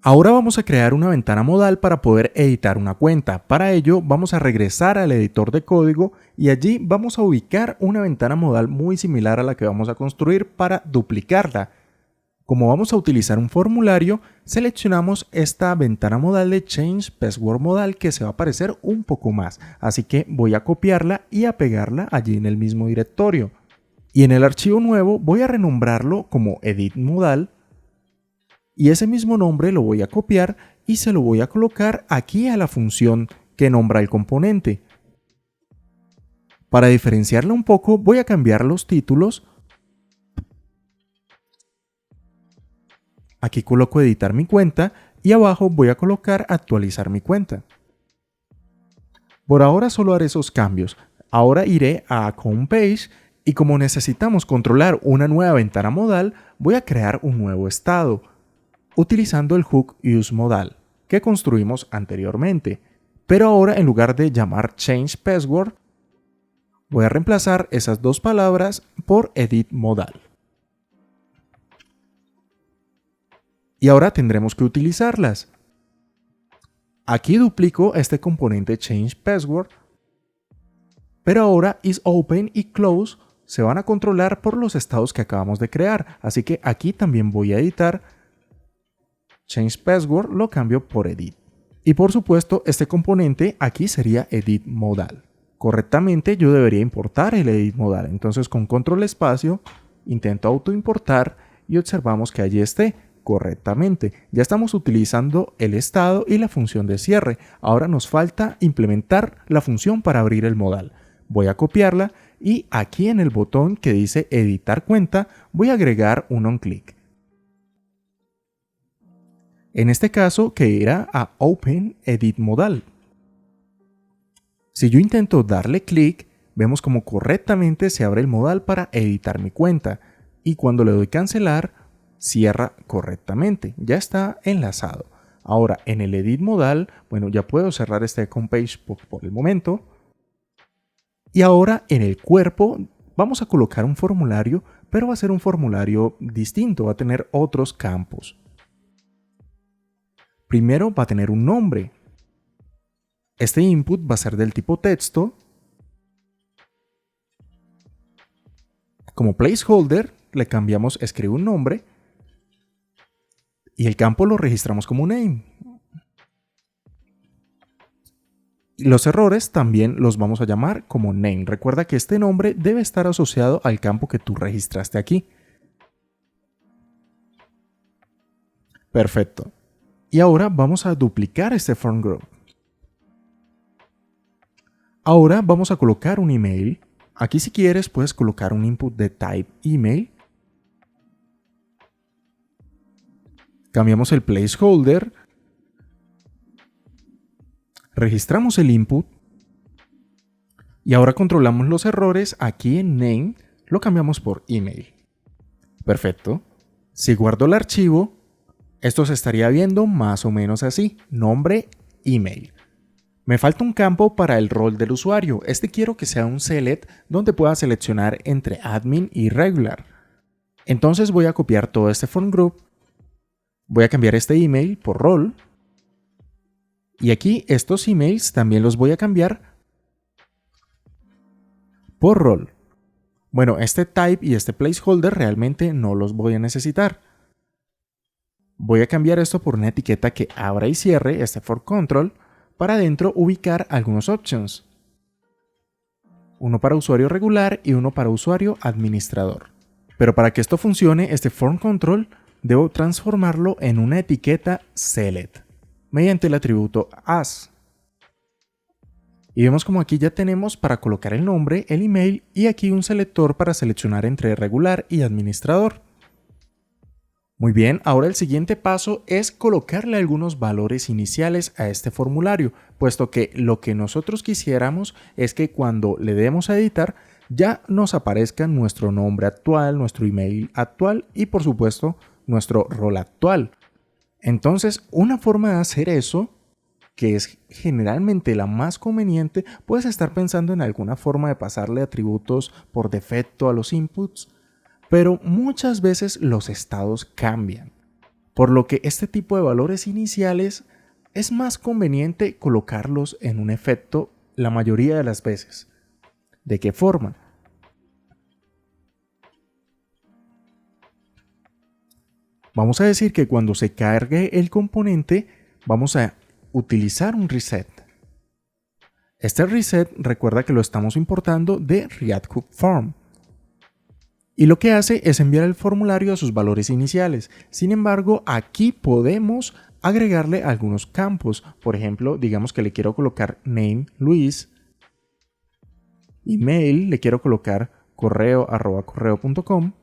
Ahora vamos a crear una ventana modal para poder editar una cuenta. Para ello vamos a regresar al editor de código y allí vamos a ubicar una ventana modal muy similar a la que vamos a construir para duplicarla. Como vamos a utilizar un formulario, seleccionamos esta ventana modal de Change Password Modal que se va a aparecer un poco más. Así que voy a copiarla y a pegarla allí en el mismo directorio. Y en el archivo nuevo voy a renombrarlo como Edit Modal. Y ese mismo nombre lo voy a copiar y se lo voy a colocar aquí a la función que nombra el componente. Para diferenciarla un poco voy a cambiar los títulos. Aquí coloco editar mi cuenta y abajo voy a colocar actualizar mi cuenta. Por ahora solo haré esos cambios. Ahora iré a Account Page y como necesitamos controlar una nueva ventana modal, voy a crear un nuevo estado utilizando el hook useModal que construimos anteriormente. Pero ahora en lugar de llamar Change Password, voy a reemplazar esas dos palabras por Edit Modal. Y ahora tendremos que utilizarlas. Aquí duplico este componente Change Password, pero ahora isOpen y Close se van a controlar por los estados que acabamos de crear. Así que aquí también voy a editar Change Password, lo cambio por Edit. Y por supuesto, este componente aquí sería Edit Modal. Correctamente yo debería importar el Edit Modal. Entonces con control espacio intento autoimportar y observamos que allí esté correctamente. Ya estamos utilizando el estado y la función de cierre. Ahora nos falta implementar la función para abrir el modal. Voy a copiarla y aquí en el botón que dice editar cuenta voy a agregar un onClick. En este caso que irá a Open Edit Modal. Si yo intento darle clic, vemos como correctamente se abre el modal para editar mi cuenta y cuando le doy cancelar, cierra correctamente. Ya está enlazado. Ahora en el Edit Modal, bueno, ya puedo cerrar este Account Page por el momento. Y ahora en el cuerpo vamos a colocar un formulario, pero va a ser un formulario distinto, va a tener otros campos. Primero va a tener un nombre. Este input va a ser del tipo texto. Como placeholder le cambiamos escribe un nombre y el campo lo registramos como name. Y los errores también los vamos a llamar como name. Recuerda que este nombre debe estar asociado al campo que tú registraste aquí. Perfecto. Y ahora vamos a duplicar este form group. Ahora vamos a colocar un email. Aquí si quieres puedes colocar un input de type email. Cambiamos el placeholder. Registramos el input. Y ahora controlamos los errores. Aquí en name lo cambiamos por email. Perfecto. Si guardo el archivo, esto se estaría viendo más o menos así, nombre, email. Me falta un campo para el rol del usuario. Este quiero que sea un select donde pueda seleccionar entre admin y regular. Entonces voy a copiar todo este form group. Voy a cambiar este email por rol. Y aquí estos emails también los voy a cambiar por rol. Bueno, este type y este placeholder realmente no los voy a necesitar. Voy a cambiar esto por una etiqueta que abra y cierre, este for control, para adentro ubicar algunos options. Uno para usuario regular y uno para usuario administrador. Pero para que esto funcione, este form control debo transformarlo en una etiqueta select mediante el atributo as. Y vemos como aquí ya tenemos para colocar el nombre, el email y aquí un selector para seleccionar entre regular y administrador. Muy bien, ahora el siguiente paso es colocarle algunos valores iniciales a este formulario, puesto que lo que nosotros quisiéramos es que cuando le demos a editar ya nos aparezca nuestro nombre actual, nuestro email actual y por supuesto nuestro rol actual. Entonces, una forma de hacer eso, que es generalmente la más conveniente, puedes estar pensando en alguna forma de pasarle atributos por defecto a los inputs, pero muchas veces los estados cambian. por lo que este tipo de valores iniciales es más conveniente colocarlos en un efecto la mayoría de las veces. ¿De qué forma? Vamos a decir que cuando se cargue el componente, vamos a utilizar un reset. Este reset, recuerda que lo estamos importando de React Hook Form. Y lo que hace es enviar el formulario a sus valores iniciales. Sin embargo, aquí podemos agregarle algunos campos. Por ejemplo, digamos que le quiero colocar name Luis, email, le quiero colocar correo@correo.com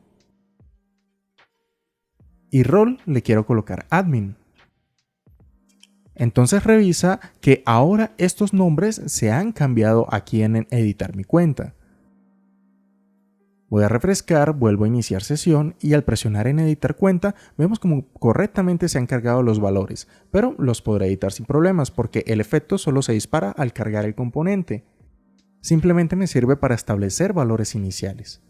y rol le quiero colocar admin. Entonces revisa que ahora estos nombres se han cambiado aquí en editar mi cuenta. Voy a refrescar, vuelvo a iniciar sesión y al presionar en editar cuenta vemos como correctamente se han cargado los valores, pero los podré editar sin problemas porque el efecto solo se dispara al cargar el componente. Simplemente me sirve para establecer valores iniciales.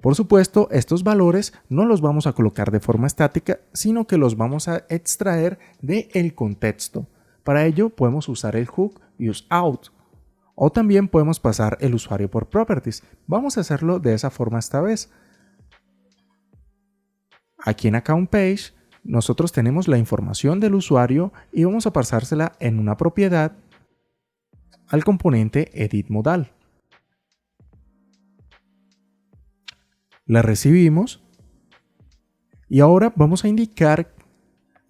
Por supuesto, estos valores no los vamos a colocar de forma estática, sino que los vamos a extraer del contexto. Para ello podemos usar el hook useOut. O también podemos pasar el usuario por properties. Vamos a hacerlo de esa forma esta vez. Aquí en Account Page, nosotros tenemos la información del usuario y vamos a pasársela en una propiedad al componente Edit Modal. La recibimos y ahora vamos a indicar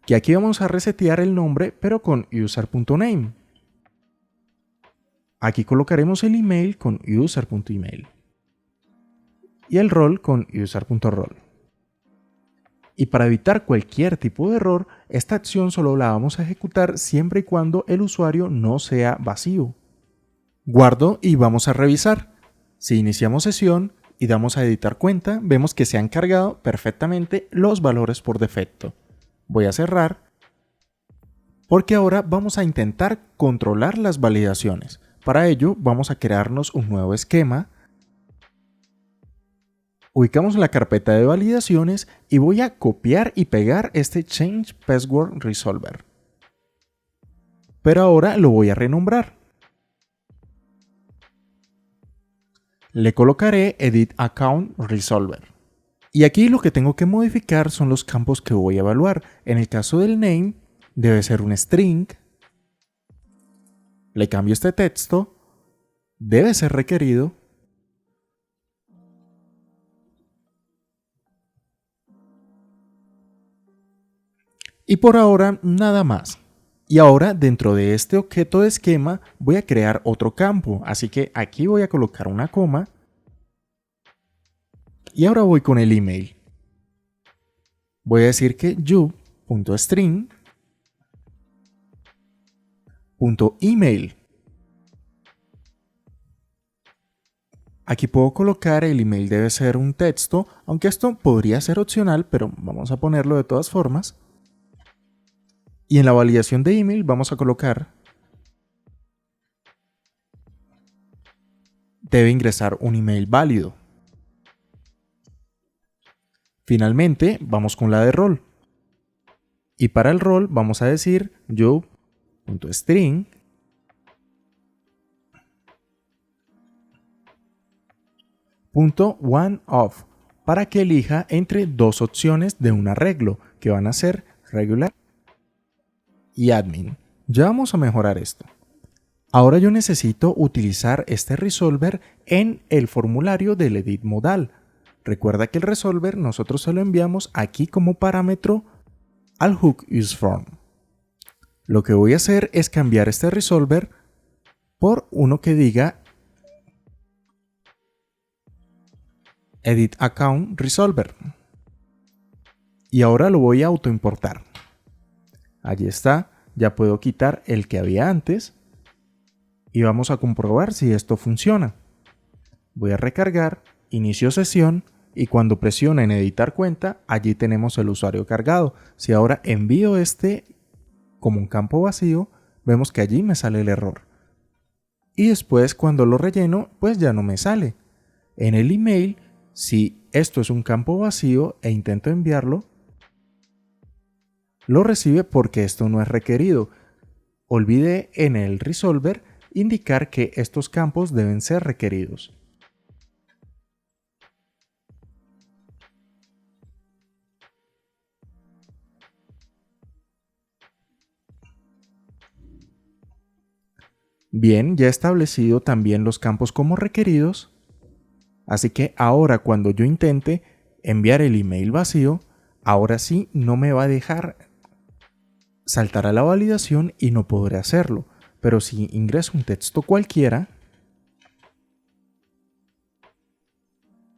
que aquí vamos a resetear el nombre pero con user.name. Aquí colocaremos el email con user.email y el rol con user.rol. Y para evitar cualquier tipo de error, esta acción solo la vamos a ejecutar siempre y cuando el usuario no sea vacío. Guardo y vamos a revisar. Si iniciamos sesión y damos a editar cuenta, vemos que se han cargado perfectamente los valores por defecto. Voy a cerrar porque ahora vamos a intentar controlar las validaciones. Para ello vamos a crearnos un nuevo esquema. Ubicamos la carpeta de validaciones y voy a copiar y pegar este Change Password Resolver. Pero ahora lo voy a renombrar. Le colocaré Edit Account Resolver. Y aquí lo que tengo que modificar son los campos que voy a evaluar. En el caso del name, debe ser un string. Le cambio este texto. Debe ser requerido. Y por ahora nada más. Y ahora dentro de este objeto de esquema voy a crear otro campo. Así que aquí voy a colocar una coma. Y ahora voy con el email. Voy a decir que you.string.email. Aquí puedo colocar el email debe ser un texto, aunque esto podría ser opcional, pero vamos a ponerlo de todas formas. Y en la validación de email vamos a colocar debe ingresar un email válido. Finalmente vamos con la de rol. Y para el rol vamos a decir you.string .oneOf para que elija entre dos opciones de un arreglo que van a ser regular y admin. Ya vamos a mejorar esto. Ahora yo necesito utilizar este resolver en el formulario del edit modal. Recuerda que el resolver nosotros se lo enviamos aquí como parámetro al hook useForm. Lo que voy a hacer es cambiar este resolver por uno que diga Edit Account Resolver. Y ahora lo voy a autoimportar. Allí está, ya puedo quitar el que había antes y vamos a comprobar si esto funciona. Voy a recargar, inicio sesión y cuando presiono en editar cuenta, allí tenemos el usuario cargado. Si ahora envío este como un campo vacío, vemos que allí me sale el error. Y después cuando lo relleno, pues ya no me sale. En el email, si esto es un campo vacío e intento enviarlo, lo recibe porque esto no es requerido. Olvide en el resolver indicar que estos campos deben ser requeridos. Bien, ya he establecido también los campos como requeridos, así que ahora cuando yo intente enviar el email vacío, ahora sí no me va a dejar saltar a la validación y no podré hacerlo. Pero si ingreso un texto cualquiera,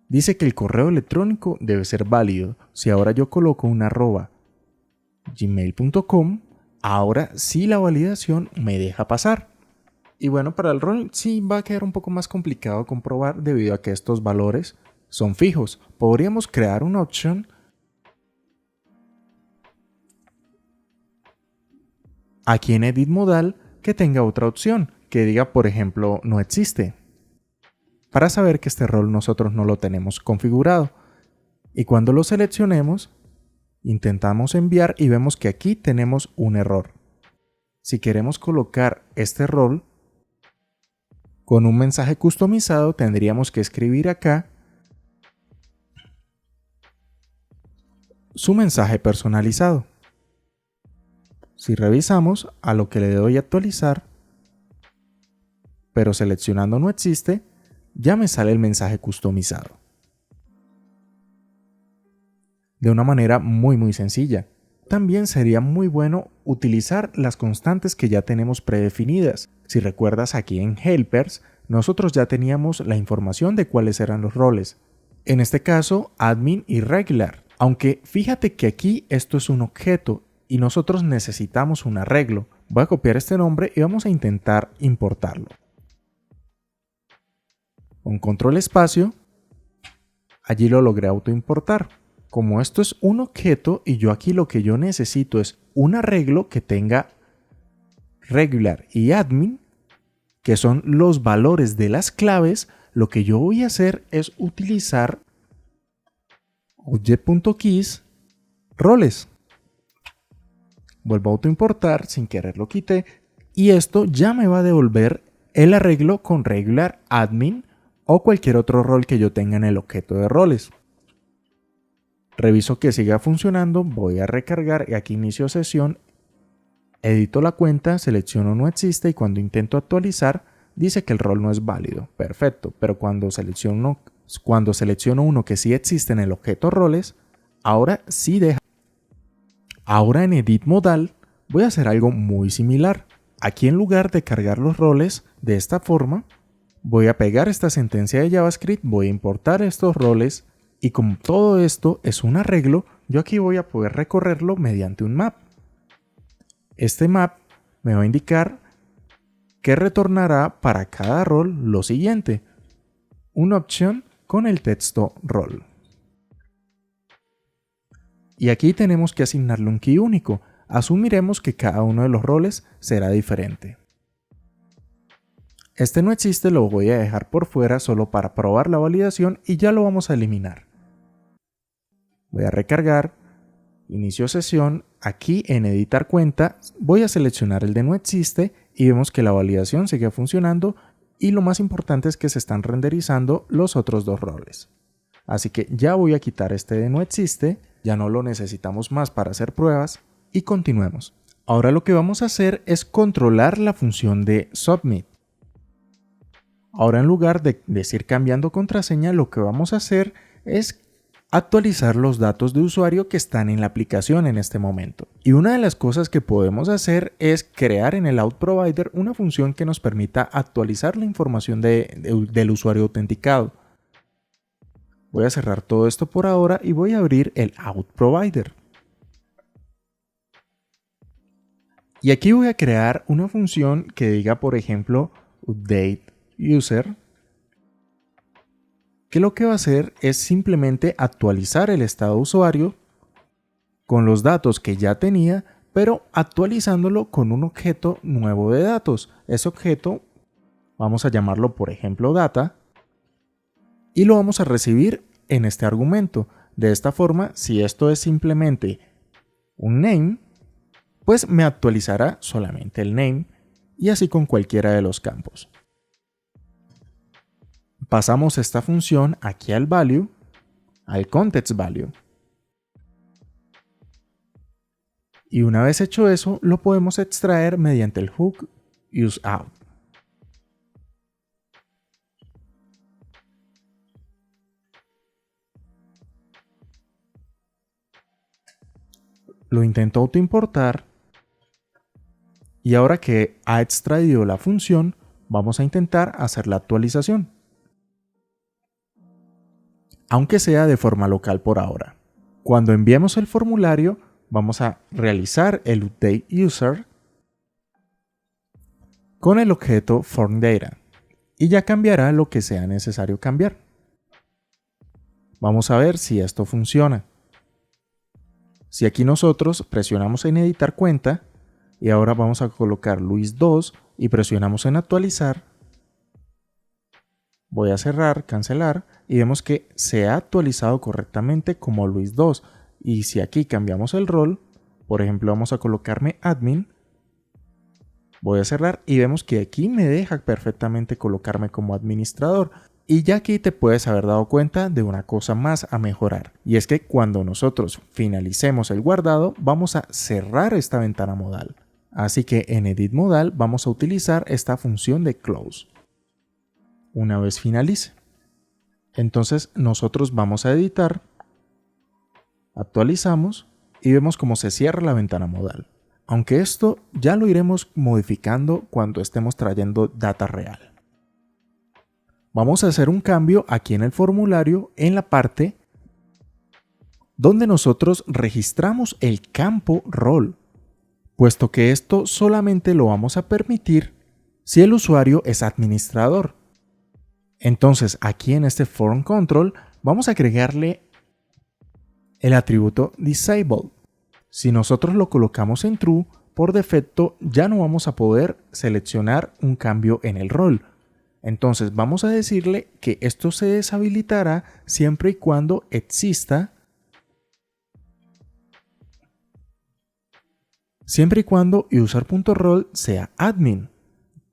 dice que el correo electrónico debe ser válido. Si ahora yo coloco un @gmail.com, ahora sí la validación me deja pasar. Y bueno, para el rol sí va a quedar un poco más complicado comprobar debido a que estos valores son fijos. Podríamos crear una opción aquí en Edit Modal que tenga otra opción, que diga por ejemplo no existe, para saber que este rol nosotros no lo tenemos configurado. Y cuando lo seleccionemos, intentamos enviar y vemos que aquí tenemos un error. Si queremos colocar este rol con un mensaje customizado, tendríamos que escribir acá su mensaje personalizado. Si revisamos, a lo que le doy a actualizar, pero seleccionando no existe, ya me sale el mensaje customizado. De una manera muy sencilla. También sería muy bueno utilizar las constantes que ya tenemos predefinidas. Si recuerdas, aquí en Helpers, nosotros ya teníamos la información de cuáles eran los roles. En este caso, admin y regular. Aunque fíjate que aquí esto es un objeto y nosotros necesitamos un arreglo. Voy a copiar este nombre y vamos a intentar importarlo. Con control espacio, allí lo logré autoimportar. Como esto es un objeto y yo aquí lo que yo necesito es un arreglo que tenga regular y admin, que son los valores de las claves, lo que yo voy a hacer es utilizar object.keys roles. Vuelvo a autoimportar, sin querer lo quité, y esto ya me va a devolver el arreglo con regular, admin o cualquier otro rol que yo tenga en el objeto de roles. Reviso que siga funcionando, voy a recargar y aquí inicio sesión, edito la cuenta, selecciono no existe y cuando intento actualizar dice que el rol no es válido. Perfecto, pero cuando selecciono uno que sí existe en el objeto roles, ahora sí deja. Ahora en Edit Modal voy a hacer algo muy similar. Aquí en lugar de cargar los roles de esta forma, voy a pegar esta sentencia de JavaScript, voy a importar estos roles y como todo esto es un arreglo, yo aquí voy a poder recorrerlo mediante un map. Este map me va a indicar que retornará para cada rol lo siguiente: una opción con el texto rol. Y aquí tenemos que asignarle un key único. Asumiremos que cada uno de los roles será diferente. Este no existe, lo voy a dejar por fuera solo para probar la validación y ya lo vamos a eliminar. Voy a recargar, inicio sesión, aquí en editar cuenta voy a seleccionar el de no existe y vemos que la validación sigue funcionando y lo más importante es que se están renderizando los otros dos roles. Así que ya voy a quitar este de no existe, ya no lo necesitamos más para hacer pruebas y continuemos. Ahora lo que vamos a hacer es controlar la función de submit. Ahora en lugar de decir cambiando contraseña, lo que vamos a hacer es actualizar los datos de usuario que están en la aplicación en este momento. Y una de las cosas que podemos hacer es crear en el OutProvider una función que nos permita actualizar la información del usuario autenticado. Voy a cerrar todo esto por ahora y voy a abrir el OutProvider. Y aquí voy a crear una función que diga, por ejemplo, update user, que lo que va a hacer es simplemente actualizar el estado de usuario con los datos que ya tenía, pero actualizándolo con un objeto nuevo de datos. Ese objeto vamos a llamarlo, por ejemplo, data, y lo vamos a recibir en este argumento. De esta forma, si esto es simplemente un name, pues me actualizará solamente el name y así con cualquiera de los campos. Pasamos esta función aquí al value, al context value. Y una vez hecho eso, lo podemos extraer mediante el hook useOut. Lo intento autoimportar y ahora que ha extraído la función, vamos a intentar hacer la actualización, aunque sea de forma local por ahora. Cuando enviemos el formulario, vamos a realizar el update user con el objeto formData y ya cambiará lo que sea necesario cambiar. Vamos a ver si esto funciona. Si aquí nosotros presionamos en editar cuenta y ahora vamos a colocar Luis 2 y presionamos en actualizar, voy a cerrar, cancelar y vemos que se ha actualizado correctamente como Luis 2. Y si aquí cambiamos el rol, por ejemplo vamos a colocarme admin, voy a cerrar y vemos que aquí me deja perfectamente colocarme como administrador. Y ya aquí te puedes haber dado cuenta de una cosa más a mejorar, y es que cuando nosotros finalicemos el guardado vamos a cerrar esta ventana modal. Así que en Edit Modal vamos a utilizar esta función de Close. Una vez finalice, entonces nosotros vamos a editar, actualizamos y vemos cómo se cierra la ventana modal. Aunque esto ya lo iremos modificando cuando estemos trayendo data real. Vamos a hacer un cambio aquí en el formulario en la parte donde nosotros registramos el campo rol, puesto que esto solamente lo vamos a permitir si el usuario es administrador. Entonces aquí en este form control vamos a agregarle el atributo disable. Si nosotros lo colocamos en true, por defecto ya no vamos a poder seleccionar un cambio en el rol. Entonces vamos a decirle que esto se deshabilitará siempre y cuando exista, siempre y cuando user.role sea admin.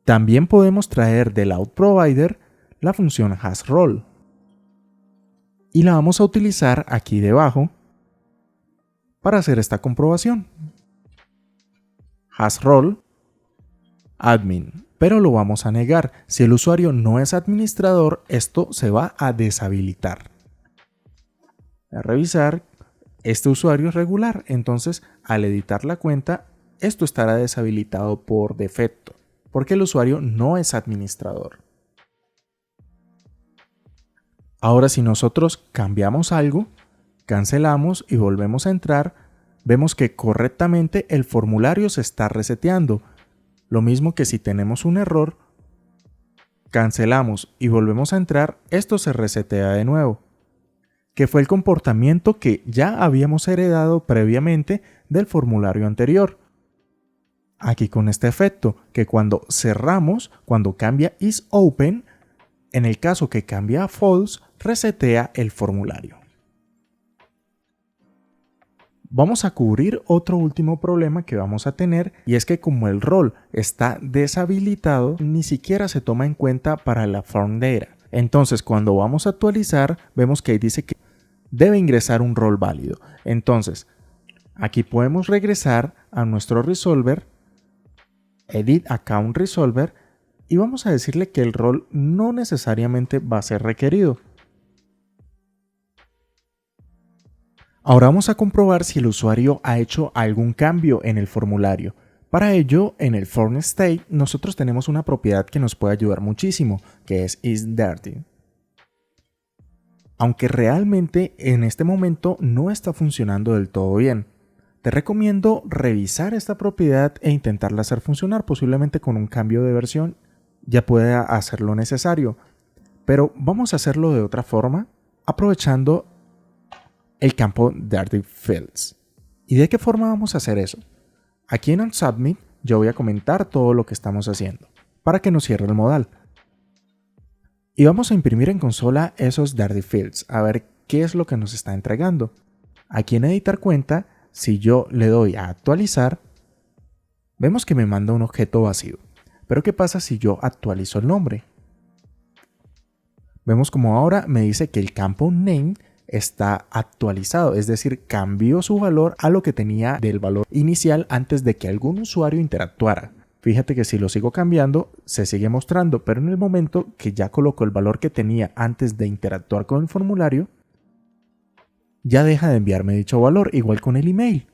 También podemos traer del outProvider la función hasRole y la vamos a utilizar aquí debajo para hacer esta comprobación. HasRole admin, pero lo vamos a negar. Si el usuario no es administrador, esto se va a deshabilitar. A revisar, este usuario es regular, entonces al editar la cuenta, esto estará deshabilitado por defecto, porque el usuario no es administrador. Ahora si nosotros cambiamos algo, cancelamos y volvemos a entrar, vemos que correctamente el formulario se está reseteando. Lo mismo que si tenemos un error, cancelamos y volvemos a entrar, esto se resetea de nuevo, que fue el comportamiento que ya habíamos heredado previamente del formulario anterior. Aquí con este efecto, que cuando cerramos, cuando cambia isOpen, en el caso que cambia a false, resetea el formulario. Vamos a cubrir otro último problema que vamos a tener, y es que como el rol está deshabilitado, ni siquiera se toma en cuenta para la form data. Entonces cuando vamos a actualizar, vemos que ahí dice que debe ingresar un rol válido. Entonces aquí podemos regresar a nuestro resolver, edit account resolver, y vamos a decirle que el rol no necesariamente va a ser requerido. Ahora vamos a comprobar si el usuario ha hecho algún cambio en el formulario. Para ello, en el form state, nosotros tenemos una propiedad que nos puede ayudar muchísimo, que es isDirty. Aunque realmente en este momento no está funcionando del todo bien. Te recomiendo revisar esta propiedad e intentarla hacer funcionar, posiblemente con un cambio de versión ya pueda hacer lo necesario. Pero vamos a hacerlo de otra forma, aprovechando el campo Dirty Fields. ¿Y de qué forma vamos a hacer eso? Aquí en OnSubmit yo voy a comentar todo lo que estamos haciendo para que nos cierre el modal. Y vamos a imprimir en consola esos Dirty Fields a ver qué es lo que nos está entregando. Aquí en editar cuenta, si yo le doy a actualizar, Vemos que me manda un objeto vacío. Pero ¿qué pasa si yo actualizo el nombre? Vemos como ahora me dice que el campo name está actualizado, es decir, cambió su valor a lo que tenía del valor inicial antes de que algún usuario interactuara. Fíjate que si lo sigo cambiando, se sigue mostrando, pero en el momento que ya coloco el valor que tenía antes de interactuar con el formulario, ya deja de enviarme dicho valor, igual con el email.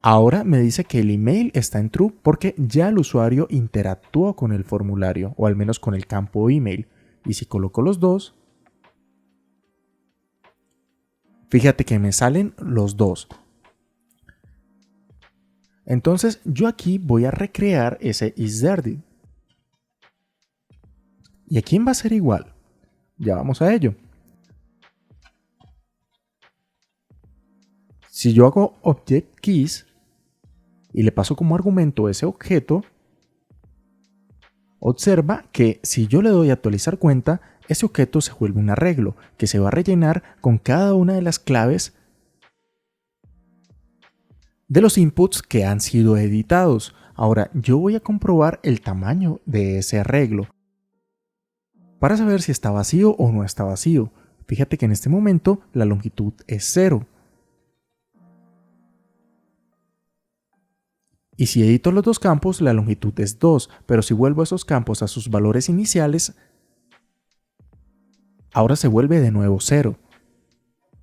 Ahora me dice que el email está en true porque ya el usuario interactuó con el formulario, o al menos con el campo email. Y si coloco los dos, fíjate que me salen los dos. Entonces yo aquí voy a recrear ese isDirty. ¿Y a quién va a ser igual? Ya vamos a ello. Si yo hago object keys y le paso como argumento ese objeto, observa que si yo le doy a actualizar cuenta, ese objeto se vuelve un arreglo que se va a rellenar con cada una de las claves de los inputs que han sido editados. Ahora yo voy a comprobar el tamaño de ese arreglo para saber si está vacío o no está vacío. Fíjate que en este momento la longitud es 0. Y si edito los dos campos, la longitud es 2, pero si vuelvo esos campos a sus valores iniciales, ahora se vuelve de nuevo 0.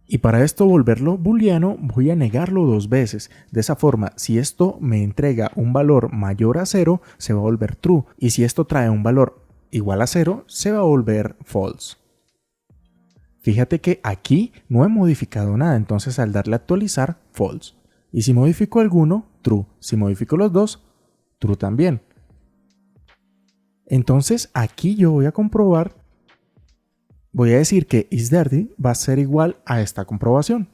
Y para esto volverlo booleano, voy a negarlo 2 veces. De esa forma, si esto me entrega un valor mayor a 0, se va a volver true. Y si esto trae un valor igual a 0, se va a volver false. Fíjate que aquí no he modificado nada, entonces al darle a actualizar, false. Y si modifico alguno, true. Si modifico los dos, true también. Entonces aquí yo voy a comprobar, voy a decir que isDirty va a ser igual a esta comprobación.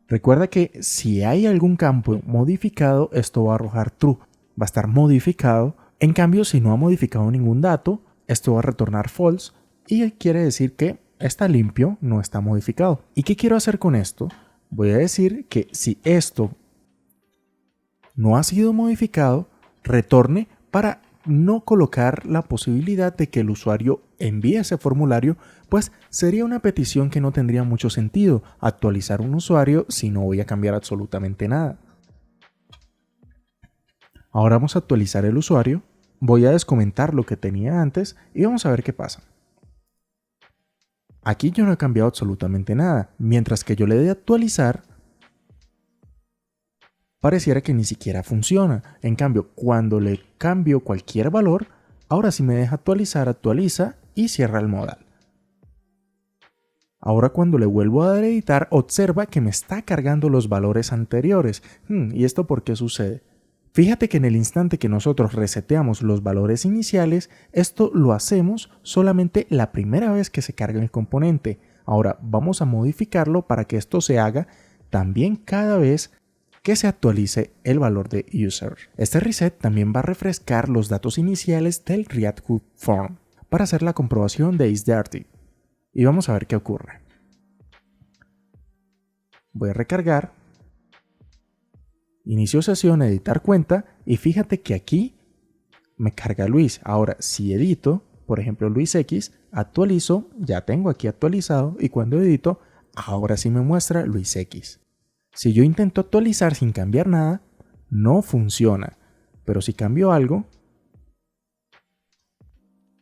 Recuerda que si hay algún campo modificado, esto va a arrojar true, va a estar modificado. En cambio, si no ha modificado ningún dato, esto va a retornar false y quiere decir que está limpio, no está modificado. ¿Y qué quiero hacer con esto? Voy a decir que si esto no ha sido modificado, retorne para no colocar la posibilidad de que el usuario envíe ese formulario, pues sería una petición que no tendría mucho sentido actualizar un usuario si no voy a cambiar absolutamente nada. Ahora vamos a actualizar el usuario, voy a descomentar lo que tenía antes y vamos a ver qué pasa. Aquí yo no he cambiado absolutamente nada, mientras que yo le dé a actualizar, pareciera que ni siquiera funciona. En cambio, cuando le cambio cualquier valor, ahora sí me deja actualizar, actualiza y cierra el modal. Ahora cuando le vuelvo a dar a editar, observa que me está cargando los valores anteriores. ¿Y esto por qué sucede? Fíjate que en el instante que nosotros reseteamos los valores iniciales, esto lo hacemos solamente la primera vez que se carga el componente. Ahora vamos a modificarlo para que esto se haga también cada vez que se actualice el valor de user. Este reset también va a refrescar los datos iniciales del React Hook Form para hacer la comprobación de isDirty. Y vamos a ver qué ocurre. Voy a recargar. Inicio sesión, editar cuenta y fíjate que aquí me carga Luis. Ahora si edito, por ejemplo Luis X, actualizo, ya tengo aquí actualizado y cuando edito, ahora sí me muestra Luis X. Si yo intento actualizar sin cambiar nada, no funciona, pero si cambio algo,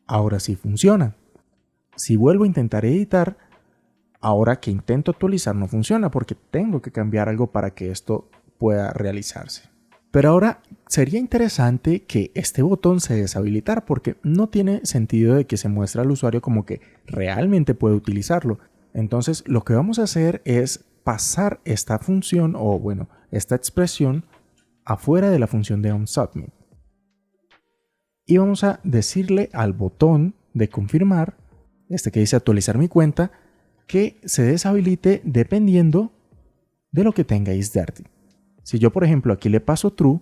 ahora sí funciona. Si vuelvo a intentar editar, ahora que intento actualizar no funciona porque tengo que cambiar algo para que esto pueda realizarse. Pero ahora sería interesante que este botón se deshabilitara porque no tiene sentido de que se muestre al usuario como que realmente puede utilizarlo. Entonces lo que vamos a hacer es pasar esta función o bueno, esta expresión afuera de la función de onSubmit. Y vamos a decirle al botón de confirmar, este que dice actualizar mi cuenta, que se deshabilite dependiendo de lo que tenga isDirty. Si yo por ejemplo aquí le paso true,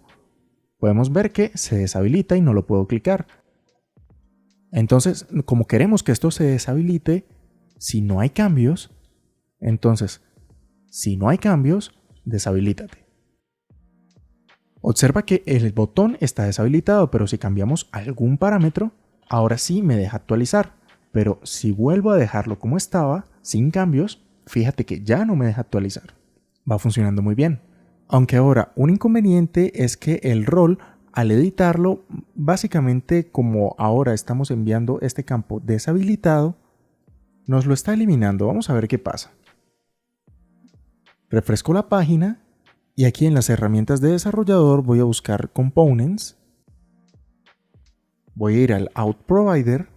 podemos ver que se deshabilita y no lo puedo clicar. Entonces, como queremos que esto se deshabilite, si no hay cambios, entonces Si no hay cambios, deshabilítate. Observa que el botón está deshabilitado, pero si cambiamos algún parámetro, ahora sí me deja actualizar. Pero si vuelvo a dejarlo como estaba, sin cambios, fíjate que ya no me deja actualizar. Va funcionando muy bien. Aunque ahora un inconveniente es que el rol, al editarlo, básicamente como ahora estamos enviando este campo deshabilitado, nos lo está eliminando. Vamos a ver qué pasa. Refresco la página y aquí en las herramientas de desarrollador voy a buscar Components. Voy a ir al Out Provider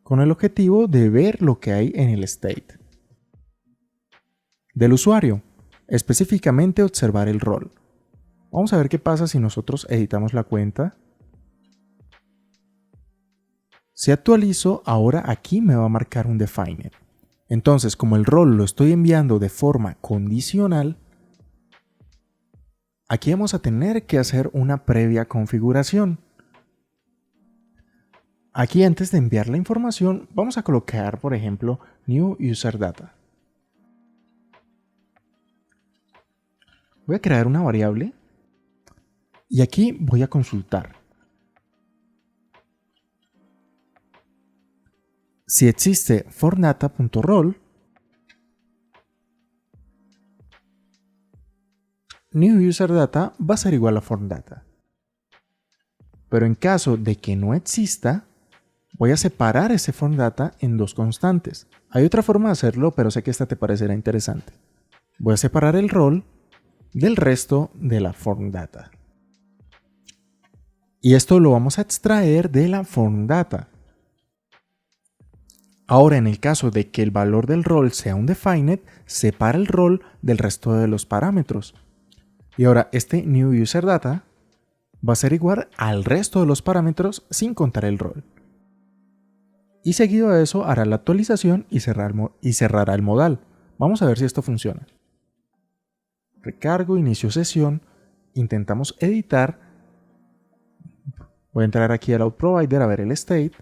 con el objetivo de ver lo que hay en el state del usuario, específicamente observar el rol. Vamos a ver qué pasa si nosotros editamos la cuenta. Si actualizo, ahora aquí me va a marcar un defined. Entonces, como el rol lo estoy enviando de forma condicional, aquí vamos a tener que hacer una previa configuración. Aquí antes de enviar la información, vamos a colocar, por ejemplo, New User Data. Voy a crear una variable y aquí voy a consultar si existe forData.role, New User Data va a ser igual a forData. Pero en caso de que no exista, voy a separar ese forData en dos constantes. Hay otra forma de hacerlo, pero sé que esta te parecerá interesante. Voy a separar el rol del resto de la forData. Y esto lo vamos a extraer de la forData. Ahora, en el caso de que el valor del rol sea un defined, separa el rol del resto de los parámetros. Y ahora este New User Data va a ser igual al resto de los parámetros sin contar el rol. Y seguido a eso hará la actualización y cerrará el modal. Vamos a ver si esto funciona. Recargo, inicio sesión, intentamos editar. Voy a entrar aquí al Out Provider a ver el state.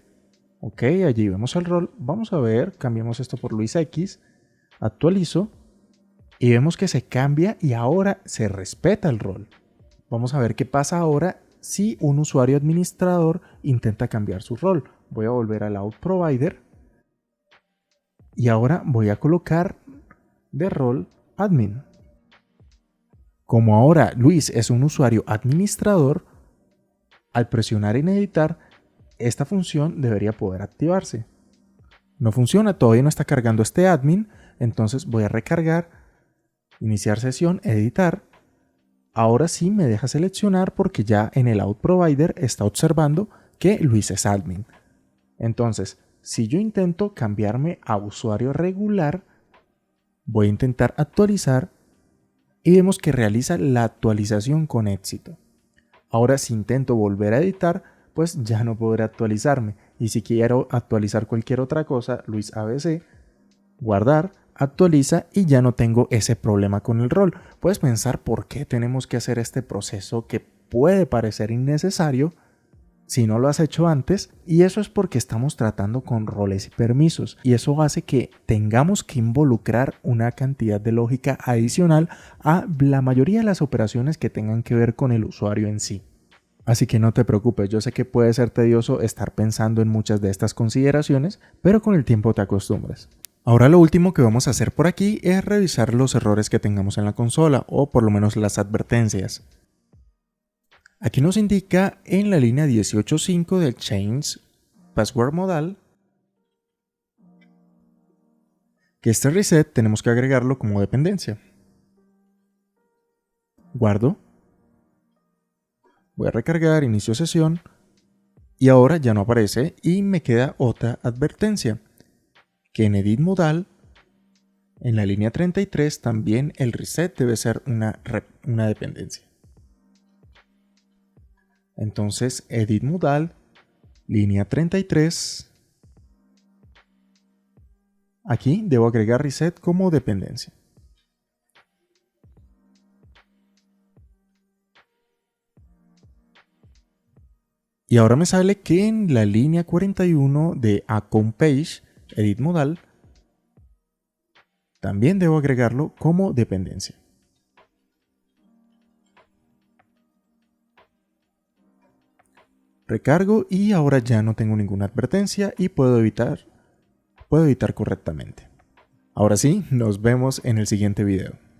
Ok, allí vemos el rol. Vamos a ver, cambiamos esto por Luis X. Actualizo y vemos que se cambia y ahora se respeta el rol. Vamos a ver qué pasa ahora si un usuario administrador intenta cambiar su rol. Voy a volver al Out Provider y ahora voy a colocar de rol admin. Como ahora Luis es un usuario administrador, al presionar en editar, esta función debería poder activarse. No funciona, todavía no está cargando este admin, entonces voy a recargar, iniciar sesión, editar. Ahora sí me deja seleccionar porque ya en el Out Provider está observando que Luis es admin. Entonces, si yo intento cambiarme a usuario regular, voy a intentar actualizar y vemos que realiza la actualización con éxito. Ahora si intento volver a editar, pues ya no podré actualizarme. Y si quiero actualizar cualquier otra cosa, Luis ABC, guardar, actualiza y ya no tengo ese problema con el rol. Puedes pensar por qué tenemos que hacer este proceso que puede parecer innecesario si no lo has hecho antes, y eso es porque estamos tratando con roles y permisos, y eso hace que tengamos que involucrar una cantidad de lógica adicional a la mayoría de las operaciones que tengan que ver con el usuario en sí. Así que no te preocupes, yo sé que puede ser tedioso estar pensando en muchas de estas consideraciones, pero con el tiempo te acostumbras. Ahora lo último que vamos a hacer por aquí es revisar los errores que tengamos en la consola, o por lo menos las advertencias. Aquí nos indica en la línea 18.5 del Change Password Modal que este reset tenemos que agregarlo como dependencia. Guardo. Voy a recargar, inicio sesión y ahora ya no aparece y me queda otra advertencia que en Edit Modal en la línea 33 también el reset debe ser una dependencia. Entonces, Edit Modal, línea 33. Aquí debo agregar reset como dependencia. Y ahora me sale que en la línea 41 de Account Page, Edit Modal, También debo agregarlo como dependencia. Recargo y ahora ya no tengo ninguna advertencia y puedo editar correctamente. Ahora sí, nos vemos en el siguiente video.